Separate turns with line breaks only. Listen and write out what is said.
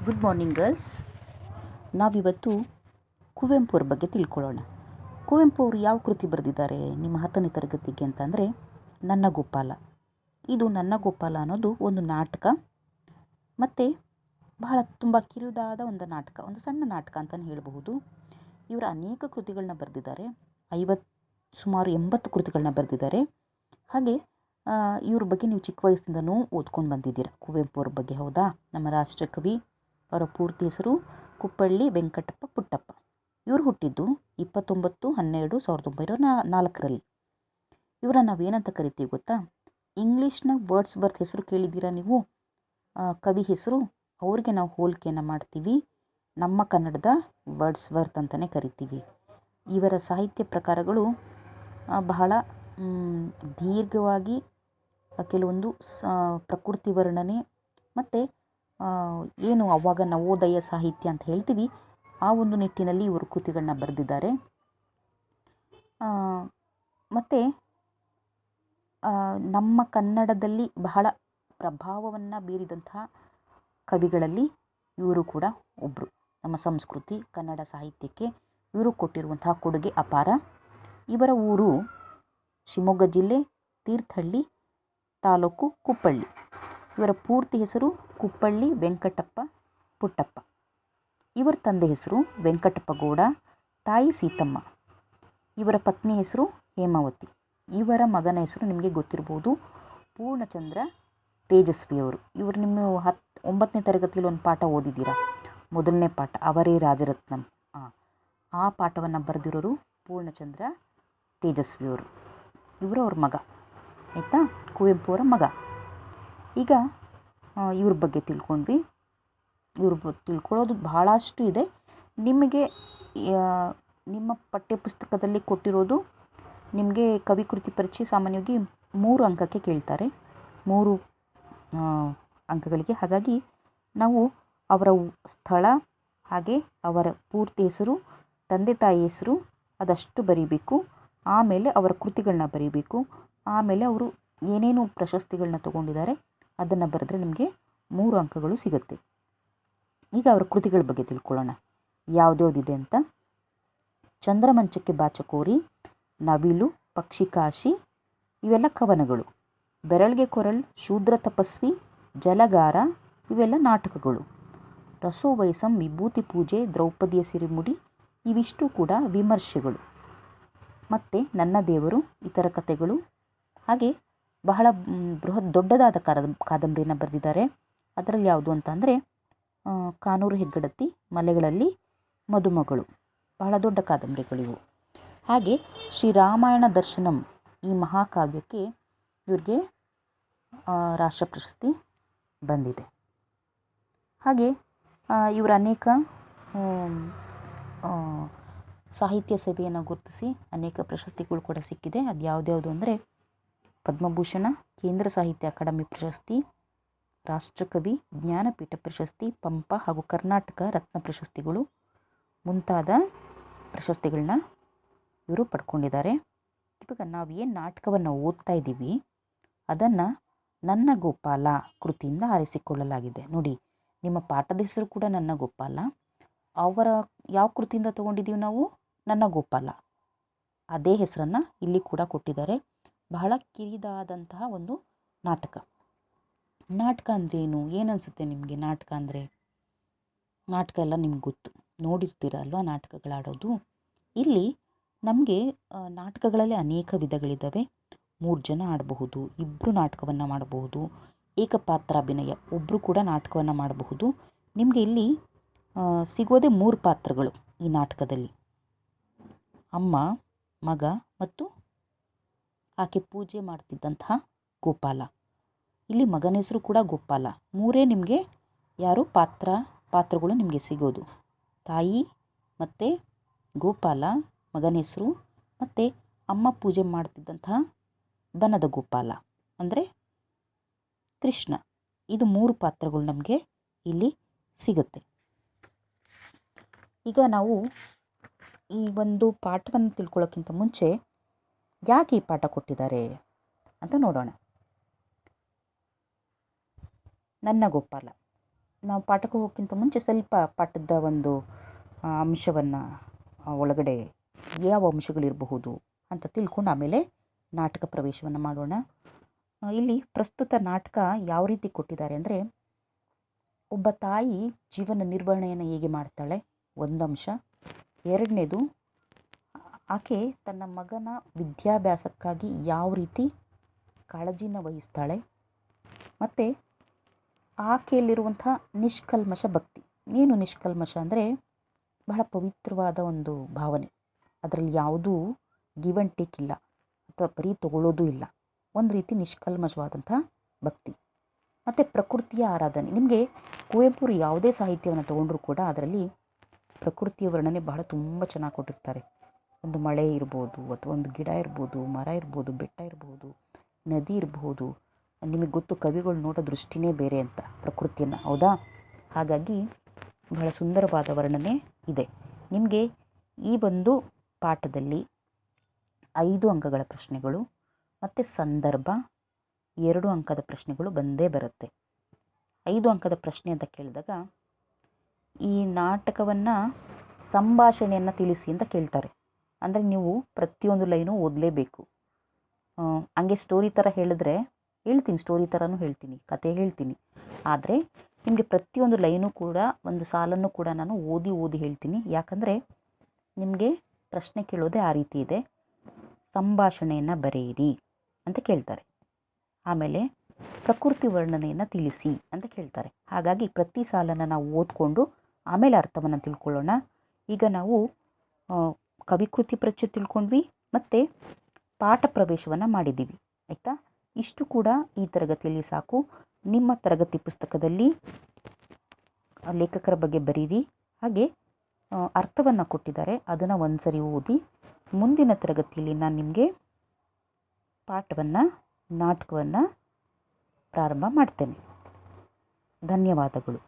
Good morning girls. ನಾವಿವತ್ತು ಕುವೆಂಪು ಅವ್ರ ಬಗ್ಗೆ ತಿಳ್ಕೊಳ್ಳೋಣ. ಕುವೆಂಪು ಅವರು ಯಾವ ಕೃತಿ ಬರೆದಿದ್ದಾರೆ ನಿಮ್ಮ 10ನೇ ತರಗತಿಗೆ ಅಂತಂದರೆ ನನ್ನ ಗೋಪಾಲ. ಇದು ನನ್ನ ಗೋಪಾಲ ಅನ್ನೋದು ಒಂದು ನಾಟಕ ಮತ್ತು ಬಹಳ ತುಂಬ ಕಿರುದಾದ ಒಂದು ನಾಟಕ, ಒಂದು ಸಣ್ಣ ನಾಟಕ ಅಂತಲೇ ಹೇಳಬಹುದು. ಇವರ ಅನೇಕ ಕೃತಿಗಳನ್ನ ಬರೆದಿದ್ದಾರೆ. ಸುಮಾರು 80 ಕೃತಿಗಳನ್ನ ಬರೆದಿದ್ದಾರೆ. ಹಾಗೆ ಇವ್ರ ಬಗ್ಗೆ ನೀವು ಚಿಕ್ಕ ವಯಸ್ಸಿಂದನೂ ಓದ್ಕೊಂಡು ಬಂದಿದ್ದೀರ. ಕುವೆಂಪು ಅವ್ರ ಬಗ್ಗೆ, ಹೌದಾ? ನಮ್ಮ ರಾಷ್ಟ್ರಕವಿ. ಅವರ ಪೂರ್ತಿ ಹೆಸರು ಕುಪ್ಪಳ್ಳಿ ವೆಂಕಟಪ್ಪ ಪುಟ್ಟಪ್ಪ. ಇವರು ಹುಟ್ಟಿದ್ದು 29/12/1904. ಇವರ ನಾವೇನಂತ ಕರಿತೀವಿ ಗೊತ್ತಾ? ಇಂಗ್ಲೀಷ್ನ ವರ್ಡ್ಸ್ವರ್ತ್ ಹೆಸರು ಕೇಳಿದ್ದೀರಾ ನೀವು? ಕವಿ ಹೆಸರು. ಅವ್ರಿಗೆ ನಾವು ಹೋಲಿಕೆಯನ್ನು ಮಾಡ್ತೀವಿ. ನಮ್ಮ ಕನ್ನಡದ ವರ್ಡ್ಸ್ವರ್ತ್ ಅಂತಲೇ ಕರಿತೀವಿ. ಇವರ ಸಾಹಿತ್ಯ ಪ್ರಕಾರಗಳು ಬಹಳ ದೀರ್ಘವಾಗಿ ಕೆಲವೊಂದು ಪ್ರಕೃತಿ ವರ್ಣನೆ ಮತ್ತು ಏನು ಅವಾಗ ನವೋದಯ ಸಾಹಿತ್ಯ ಅಂತ ಹೇಳ್ತೀವಿ, ಆ ಒಂದು ನಿಟ್ಟಿನಲ್ಲಿ ಇವರು ಕೃತಿಗಳನ್ನ ಬರೆದಿದ್ದಾರೆ. ಮತ್ತು ನಮ್ಮ ಕನ್ನಡದಲ್ಲಿ ಬಹಳ ಪ್ರಭಾವವನ್ನು ಬೀರಿದಂತಹ ಕವಿಗಳಲ್ಲಿ ಇವರು ಕೂಡ ಒಬ್ಬರು. ನಮ್ಮ ಸಂಸ್ಕೃತಿ, ಕನ್ನಡ ಸಾಹಿತ್ಯಕ್ಕೆ ಇವರು ಕೊಟ್ಟಿರುವಂತಹ ಕೊಡುಗೆ ಅಪಾರ. ಇವರ ಊರು ಶಿವಮೊಗ್ಗ ಜಿಲ್ಲೆ, ತೀರ್ಥಹಳ್ಳಿ ತಾಲೂಕು, ಕುಪ್ಪಳ್ಳಿ. ಇವರ ಪೂರ್ತಿ ಹೆಸರು ಕುಪ್ಪಳ್ಳಿ ವೆಂಕಟಪ್ಪ ಪುಟ್ಟಪ್ಪ. ಇವರ ತಂದೆ ಹೆಸರು ವೆಂಕಟಪ್ಪ ಗೌಡ, ತಾಯಿ ಸೀತಮ್ಮ. ಇವರ ಪತ್ನಿ ಹೆಸರು ಹೇಮಾವತಿ. ಇವರ ಮಗನ ಹೆಸರು ನಿಮಗೆ ಗೊತ್ತಿರ್ಬೋದು, ಪೂರ್ಣಚಂದ್ರ ತೇಜಸ್ವಿಯವರು. ಇವರು ನಿಮ್ಮ 9ನೇ ತರಗತಿಯಲ್ಲಿ ಒಂದು ಪಾಠ ಓದಿದ್ದೀರಾ, ಮೊದಲನೇ ಪಾಠ ಅವರೇ ರಾಜರತ್ನಂ. ಆ ಪಾಠವನ್ನು ಬರೆದಿರೋರು ಪೂರ್ಣಚಂದ್ರ ತೇಜಸ್ವಿಯವರು. ಇವರು ಅವ್ರ ಮಗ, ಆಯಿತಾ? ಕುವೆಂಪು ಅವರ ಮಗ. ಈಗ ಇವ್ರ ಬಗ್ಗೆ ತಿಳ್ಕೊಂಡ್ವಿ. ತಿಳ್ಕೊಳ್ಳೋದು ಬಹಳಷ್ಟು ಇದೆ. ನಿಮಗೆ ನಿಮ್ಮ ಪಠ್ಯಪುಸ್ತಕದಲ್ಲಿ ಕೊಟ್ಟಿರೋದು, ನಿಮಗೆ ಕವಿಕೃತಿ ಪರಿಚಯ ಸಾಮಾನ್ಯವಾಗಿ 3 ಅಂಕಕ್ಕೆ ಕೇಳ್ತಾರೆ, 3 ಅಂಕಗಳಿಗೆ. ಹಾಗಾಗಿ ನಾವು ಅವರ ಸ್ಥಳ, ಹಾಗೆ ಅವರ ಪೂರ್ತಿ ಹೆಸರು, ತಂದೆ ತಾಯಿ ಹೆಸರು ಅದಷ್ಟು ಬರೀಬೇಕು. ಆಮೇಲೆ ಅವರ ಕೃತಿಗಳನ್ನ ಬರೀಬೇಕು. ಆಮೇಲೆ ಅವರು ಏನೇನು ಪ್ರಶಸ್ತಿಗಳನ್ನ ತಗೊಂಡಿದ್ದಾರೆ ಅದನ್ನು ಬರೆದ್ರೆ ನಿಮಗೆ 3 ಅಂಕಗಳು ಸಿಗುತ್ತೆ. ಈಗ ಅವರ ಕೃತಿಗಳ ಬಗ್ಗೆ ತಿಳ್ಕೊಳ್ಳೋಣ, ಯಾವುದ್ಯಾವುದಿದೆ ಅಂತ. ಚಂದ್ರಮಂಚಕ್ಕೆ ಬಾಚಕೋರಿ, ನವಿಲು, ಪಕ್ಷಿಕಾಶಿ ಇವೆಲ್ಲ ಕವನಗಳು. ಬೆರಳ್ಗೆ ಕೊರಳ್, ಶೂದ್ರ ತಪಸ್ವಿ, ಜಲಗಾರ ಇವೆಲ್ಲ ನಾಟಕಗಳು. ರಸೋವಯಸಂ, ವಿಭೂತಿ ಪೂಜೆ, ದ್ರೌಪದಿಯ ಸಿರಿಮುಡಿ ಇವಿಷ್ಟು ಕೂಡ ವಿಮರ್ಶೆಗಳು. ಮತ್ತು ನನ್ನ ದೇವರು ಇತರ ಕಥೆಗಳು. ಹಾಗೆ ಬಹಳ ದೊಡ್ಡದಾದ ಕಾದಂಬರಿಯನ್ನು ಬರೆದಿದ್ದಾರೆ. ಅದರಲ್ಲಿ ಯಾವುದು ಅಂತ ಅಂದರೆ ಕಾನೂರು ಹೆಗ್ಗಡತಿ, ಮಲೆಗಳಲ್ಲಿ ಮದುಮಗಳು, ಬಹಳ ದೊಡ್ಡ ಕಾದಂಬರಿಗಳಿವು. ಹಾಗೆ ಶ್ರೀರಾಮಾಯಣ ದರ್ಶನಂ ಈ ಮಹಾಕಾವ್ಯಕ್ಕೆ ಇವ್ರಿಗೆ ರಾಷ್ಟ್ರ ಪ್ರಶಸ್ತಿ ಬಂದಿದೆ. ಹಾಗೆ ಇವರ ಅನೇಕ ಸಾಹಿತ್ಯ ಸೇವೆಯನ್ನು ಗುರುತಿಸಿ ಅನೇಕ ಪ್ರಶಸ್ತಿಗಳು ಕೂಡ ಸಿಕ್ಕಿದೆ. ಅದು ಯಾವುದ್ಯಾವುದು ಅಂದರೆ ಪದ್ಮಭೂಷಣ, ಕೇಂದ್ರ ಸಾಹಿತ್ಯ ಅಕಾಡೆಮಿ ಪ್ರಶಸ್ತಿ, ರಾಷ್ಟ್ರಕವಿ, ಜ್ಞಾನಪೀಠ ಪ್ರಶಸ್ತಿ, ಪಂಪ ಹಾಗೂ ಕರ್ನಾಟಕ ರತ್ನ ಪ್ರಶಸ್ತಿಗಳು ಮುಂತಾದ ಪ್ರಶಸ್ತಿಗಳನ್ನ ಇವರು ಪಡ್ಕೊಂಡಿದ್ದಾರೆ. ಇವಾಗ ನಾವು ಏನು ನಾಟಕವನ್ನು ಓದ್ತಾ ಇದ್ದೀವಿ ಅದನ್ನು ನನ್ನ ಗೋಪಾಲ ಕೃತಿಯಿಂದ ಆರಿಸಿಕೊಳ್ಳಲಾಗಿದೆ. ನೋಡಿ, ನಿಮ್ಮ ಪಾಠದ ಹೆಸರು ಕೂಡ ನನ್ನ ಗೋಪಾಲ. ಅವರ ಯಾವ ಕೃತಿಯಿಂದ ತೊಗೊಂಡಿದ್ದೀವಿ ನಾವು? ನನ್ನ ಗೋಪಾಲ. ಅದೇ ಹೆಸರನ್ನು ಇಲ್ಲಿ ಕೂಡ ಕೊಟ್ಟಿದ್ದಾರೆ. ಬಹಳ ಕಿರಿದಾದಂತಹ ಒಂದು ನಾಟಕ. ನಾಟಕ ಅಂದರೆ ಏನು ಅನಿಸುತ್ತೆ ನಿಮಗೆ? ನಾಟಕ ಅಂದರೆ ನಾಟಕ ಎಲ್ಲ ನಿಮ್ಗೆ ಗೊತ್ತು, ನೋಡಿರ್ತೀರ ಅಲ್ವಾ ನಾಟಕಗಳಾಡೋದು. ಇಲ್ಲಿ ನಮಗೆ ನಾಟಕಗಳಲ್ಲಿ ಅನೇಕ ವಿಧಗಳಿದ್ದಾವೆ. 3 ಜನ ಆಡಬಹುದು, 2 ನಾಟಕವನ್ನು ಮಾಡಬಹುದು, ಏಕಪಾತ್ರಾಭಿನಯ, ಒಬ್ಬರು ಕೂಡ ನಾಟಕವನ್ನು ಮಾಡಬಹುದು. ನಿಮಗೆ ಇಲ್ಲಿ ಸಿಗೋದೇ 3 ಪಾತ್ರಗಳು ಈ ನಾಟಕದಲ್ಲಿ: ಅಮ್ಮ, ಮಗ ಮತ್ತು ಆಕೆ ಪೂಜೆ ಮಾಡ್ತಿದ್ದಂತಹ ಗೋಪಾಲ. ಇಲ್ಲಿ ಮಗನ ಹೆಸರು ಕೂಡ ಗೋಪಾಲ. 3 ನಿಮಗೆ ಯಾರು ಪಾತ್ರಗಳು ನಿಮಗೆ ಸಿಗೋದು. ತಾಯಿ ಮತ್ತು ಗೋಪಾಲ ಮಗನ ಹೆಸರು, ಮತ್ತು ಅಮ್ಮ ಪೂಜೆ ಮಾಡ್ತಿದ್ದಂತಹ ಬನದ ಗೋಪಾಲ ಅಂದರೆ ಕೃಷ್ಣ. ಇದು 3 ಪಾತ್ರಗಳು ನಮಗೆ ಇಲ್ಲಿ ಸಿಗುತ್ತೆ. ಈಗ ನಾವು ಈ ಒಂದು ಪಾಠವನ್ನು ತಿಳ್ಕೊಳ್ಳೋಕ್ಕಿಂತ ಮುಂಚೆ ಯಾಕೆ ಈ ಪಾಠ ಕೊಟ್ಟಿದ್ದಾರೆ ಅಂತ ನೋಡೋಣ. ನನ್ನ ಗೋಪಾಲ ನಾವು ಪಾಠಕ್ಕೆ ಹೋಗೋಕ್ಕಿಂತ ಮುಂಚೆ ಸ್ವಲ್ಪ ಪಾಠದ ಒಂದು ಅಂಶವನ್ನು ಒಳಗಡೆ ಯಾವ ಅಂಶಗಳಿರಬಹುದು ಅಂತ ತಿಳ್ಕೊಂಡು ಆಮೇಲೆ ನಾಟಕ ಪ್ರವೇಶವನ್ನು ಮಾಡೋಣ. ಇಲ್ಲಿ ಪ್ರಸ್ತುತ ನಾಟಕ ಯಾವ ರೀತಿ ಕೊಟ್ಟಿದ್ದಾರೆ ಅಂದರೆ, ಒಬ್ಬ ತಾಯಿ ಜೀವನ ನಿರ್ವಹಣೆಯನ್ನು ಹೇಗೆ ಮಾಡ್ತಾಳೆ ಒಂದು ಅಂಶ. ಎರಡನೇದು, ಆಕೆ ತನ್ನ ಮಗನ ವಿದ್ಯಾಭ್ಯಾಸಕ್ಕಾಗಿ ಯಾವ ರೀತಿ ಕಾಳಜಿನ ವಹಿಸ್ತಾಳೆ, ಮತ್ತು ಆಕೆಯಲ್ಲಿರುವಂಥ ನಿಷ್ಕಲ್ಮಶ ಭಕ್ತಿ. ಏನು ನಿಷ್ಕಲ್ಮಶ ಅಂದರೆ ಬಹಳ ಪವಿತ್ರವಾದ ಒಂದು ಭಾವನೆ, ಅದರಲ್ಲಿ ಯಾವುದೂ ಗಿವ್ ಆ್ಯಂಡ್ ಟೇಕ್ ಇಲ್ಲ ಅಥವಾ ಬರೀ ತಗೊಳ್ಳೋದು ಇಲ್ಲ, ಒಂದು ರೀತಿ ನಿಷ್ಕಲ್ಮಶವಾದಂಥ ಭಕ್ತಿ. ಮತ್ತು ಪ್ರಕೃತಿಯ ಆರಾಧನೆ. ನಿಮಗೆ ಕುವೆಂಪುರು ಯಾವುದೇ ಸಾಹಿತ್ಯವನ್ನು ತಗೊಂಡ್ರೂ ಕೂಡ ಅದರಲ್ಲಿ ಪ್ರಕೃತಿಯ ವರ್ಣನೆ ಬಹಳ ತುಂಬ ಚೆನ್ನಾಗಿ ಕೊಟ್ಟಿರ್ತಾರೆ. ಒಂದು ಮಳೆ ಇರ್ಬೋದು, ಅಥವಾ ಒಂದು ಗಿಡ ಇರ್ಬೋದು, ಮರ ಇರ್ಬೋದು, ಬೆಟ್ಟ ಇರ್ಬೋದು, ನದಿ ಇರಬಹುದು. ನಿಮಗೆ ಗೊತ್ತು, ಕವಿಗಳು ನೋಡೋ ದೃಷ್ಟಿನೇ ಬೇರೆ ಅಂತ ಪ್ರಕೃತಿಯನ್ನು, ಹೌದಾ? ಹಾಗಾಗಿ ಬಹಳ ಸುಂದರವಾದ ವರ್ಣನೆ ಇದೆ. ನಿಮಗೆ ಈ ಒಂದು ಪಾಠದಲ್ಲಿ 5 ಅಂಕಗಳ ಪ್ರಶ್ನೆಗಳು ಮತ್ತು ಸಂದರ್ಭ 2 ಅಂಕದ ಪ್ರಶ್ನೆಗಳು ಬಂದೇ ಬರುತ್ತೆ. 5 ಅಂಕದ ಪ್ರಶ್ನೆ ಅಂತ ಕೇಳಿದಾಗ, ಈ ನಾಟಕವನ್ನು ಸಂಭಾಷಣೆಯನ್ನು ತಿಳಿಸಿ ಅಂತ ಕೇಳ್ತಾರೆ. ಅಂದರೆ ನೀವು ಪ್ರತಿಯೊಂದು ಲೈನು ಓದಲೇಬೇಕು. ಹಂಗೆ ಸ್ಟೋರಿ ಥರ ಹೇಳಿದ್ರೆ ಹೇಳ್ತೀನಿ, ಸ್ಟೋರಿ ಥರನೂ ಹೇಳ್ತೀನಿ, ಕತೆ ಹೇಳ್ತೀನಿ. ಆದರೆ ನಿಮಗೆ ಪ್ರತಿಯೊಂದು ಲೈನು ಕೂಡ, ಒಂದು ಸಾಲನ್ನು ಕೂಡ ನಾನು ಓದಿ ಹೇಳ್ತೀನಿ. ಯಾಕಂದರೆ ನಿಮಗೆ ಪ್ರಶ್ನೆ ಕೇಳೋದೇ ಆ ರೀತಿ ಇದೆ. ಸಂಭಾಷಣೆಯನ್ನು ಬರೆಯಿರಿ ಅಂತ ಕೇಳ್ತಾರೆ. ಆಮೇಲೆ ಪ್ರಕೃತಿ ವರ್ಣನೆಯನ್ನು ತಿಳಿಸಿ ಅಂತ ಕೇಳ್ತಾರೆ. ಹಾಗಾಗಿ ಪ್ರತಿ ಸಾಲನ್ನು ನಾವು ಓದ್ಕೊಂಡು ಆಮೇಲೆ ಅರ್ಥವನ್ನು ತಿಳ್ಕೊಳ್ಳೋಣ. ಈಗ ನಾವು ಕವಿಕೃತಿ ಪರಿಚಯ ತಿಳ್ಕೊಂಡ್ವಿ ಮತ್ತು ಪಾಠ ಪ್ರವೇಶವನ್ನು ಮಾಡಿದ್ದೀವಿ, ಆಯಿತಾ? ಇಷ್ಟು ಕೂಡ ಈ ತರಗತಿಯಲ್ಲಿ ಸಾಕು. ನಿಮ್ಮ ತರಗತಿ ಪುಸ್ತಕದಲ್ಲಿ ಲೇಖಕರ ಬಗ್ಗೆ ಬರೀರಿ, ಹಾಗೆ ಅರ್ಥವನ್ನು ಕೊಟ್ಟಿದ್ದಾರೆ, ಅದನ್ನು ಒಂದು ಸರಿ ಓದಿ. ಮುಂದಿನ ತರಗತಿಯಲ್ಲಿ ನಾನು ನಿಮಗೆ ಪಾಠವನ್ನು, ನಾಟಕವನ್ನು ಪ್ರಾರಂಭ ಮಾಡ್ತೇನೆ. ಧನ್ಯವಾದಗಳು.